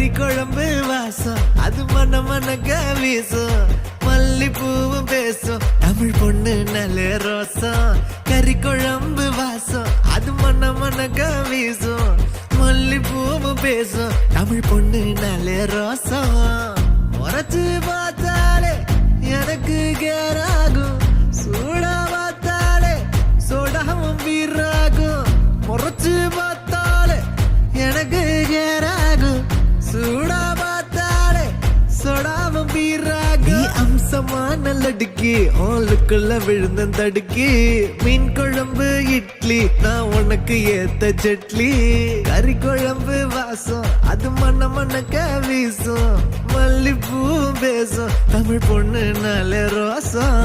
கறி குழம்பு வாசம் அது மன மனக்க வீசும் மல்லிப்பூவும் பேசும் தமிழ் பொண்ணு நல்ல ரோசம் கறி குழம்பு வாசம் அது மன மனக்க வீசும் மல்லிப்பூவும் பேசும் தமிழ் பொண்ணு நல்ல ரோசம் முறைச்சு பார்த்தாலே எனக்கு கேராகும் சூடா பார்த்தாலே சோடாவும் வீராகும் முறைச்சு பார்த்தாலே எனக்கு கேராகும் சூடா பார்த்தாலே சோடாவும் வீராகும் அம்சமான லடுக்கி ஆளுக்குள்ள விழுந்த தடுக்கி மீன் குழம்பு இட்லி நான் உனக்கு ஏத்த சட்லி கறி குழம்பு வாசம் அது மன மனக்க வீசும் மல்லிப்பூ பேசும் தமிழ் பொண்ணு நல்ல ரோசம்